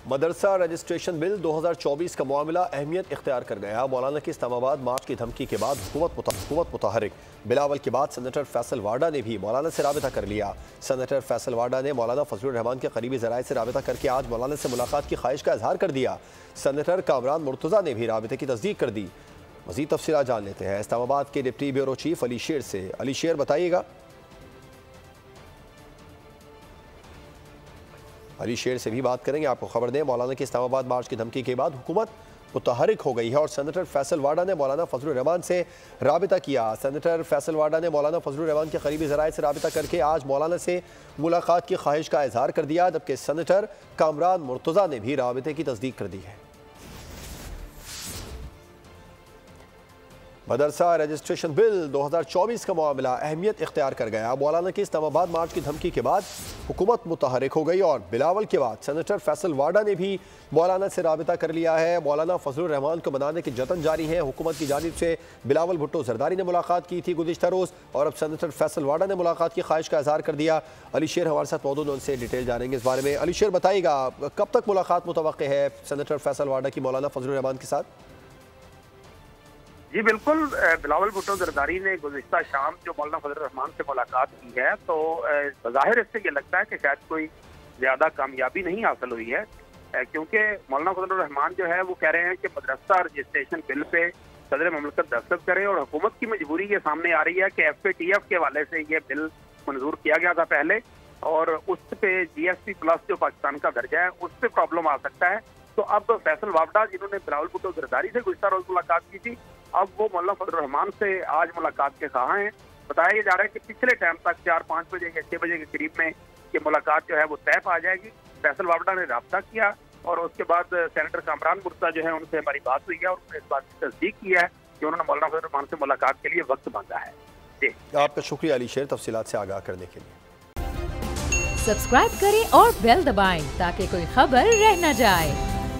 मदरसा registration bill 2024 का मामला अहमियत इख्तियार कर गया। मौलाना की इस्लामाबाद मार्च की धमकी के बाद हुकूमत मुतहरिक। बिलावल के बाद सेनेटर फैसल वाडा ने भी मौलाना से राबिता कर लिया। सेनेटर फैसल वाडा ने मौलाना फजलुर रहमान के करीबी ज़राए से राबिता करके आज मौलाना से मुलाकात की ख्वाहिश का इजहार कर दिया। सेनेटर कामरान मुर्तज़ा ने भी राबिते की तस्दीक कर दी। मज़ीद तफसीलात जान लेते हैं इस्लामाबाद के डिप्टी ब्यूरो चीफ अली शेर से। अली शेर, बताइएगा। अली शेर से भी बात करेंगे, आपको खबर दें मौलाना की इस्लामाबाद मार्च की धमकी के बाद हुकूमत मुतहरिक हो गई है और सेनेटर फैसल वाडा ने मौलाना फजलुर रहमान से राबिता किया। सेनेटर फैसल वाडा ने मौलाना फजलुर रहमान के करीबी ज़राए से राबिता करके आज मौलाना से मुलाकात की ख्वाहिश का इजहार कर दिया, जबकि सेनेटर कामरान मुर्तज़ा ने भी राबिते की तस्दीक कर दी है। मदरसा रजिस्ट्रेशन बिल 2024 का मामला अहमियत इख्तियार कर गया। मौलाना की इस्लामाबाद मार्च की धमकी के बाद हुकूमत मुतहरिक हो गई और बिलावल के बाद सेनेटर फैसल वाडा ने भी मौलाना से राबिता कर लिया है। मौलाना फजलुर रहमान को मनाने के जतन जारी हैं। हुकूमत की जानिब से बिलावल भुट्टो जरदारी ने मुलाकात की थी गुज़िश्ता रोज़ और अब सेनेटर फैसल वाडा ने मुलाकात की ख्वाहिश का इजहार कर दिया। अली शेर हमारे साथ मौजूद, उनसे डिटेल जानेंगे इस बारे में। अली शेर, बताइएगा कब तक मुलाकात मुतवक्के है सेनेटर फैसल वाडा की मौलाना फजलुर रहमान के साथ? जी बिल्कुल, बिलावल भुट्टो जरदारी ने गुज़िश्ता शाम जो मौलाना फजलुर रहमान से मुलाकात की है, तो ज़ाहिर इससे ये लगता है कि शायद कोई ज़्यादा कामयाबी नहीं हासिल हुई है, क्योंकि मौलाना फजलुर रहमान जो है वो कह रहे हैं कि मदरसा रजिस्ट्रेशन बिल पे सदर ममलकत दस्तखत करे और हुकूमत की मजबूरी ये सामने आ रही है कि FATF के हवाले से ये बिल मंजूर किया गया था पहले और उस पे GSP प्लस जो पाकिस्तान का दर्जा है उस पर प्रॉब्लम आ सकता है। तो अब फैसल वाडा जिन्होंने बिलावल भुट्टो जरदारी से गुज़िश्ता रोज़ मुलाकात की थी, अब वो मौलाना फजलुर रहमान से आज मुलाकात के ख्वाह हैं। बताया जा रहा है कि पिछले टाइम तक 4-5 बजे या 6 बजे के करीब में ये मुलाकात जो है वो तय पा जाएगी। फैसल वाडा ने राब्ता किया और उसके बाद सेनेटर कामरान मुर्तज़ा जो है उनसे हमारी बात हुई है और उन्होंने इस बात की तस्दीक की है कि उन्होंने मौलाना फजलुर रहमान से मुलाकात के लिए वक्त मांगा है। जी, आपका शुक्रिया अली शेर, तफसीलात से आगाह करने के लिए। सब्सक्राइब करें और बेल दबाएं ताकि कोई खबर रह न जाए।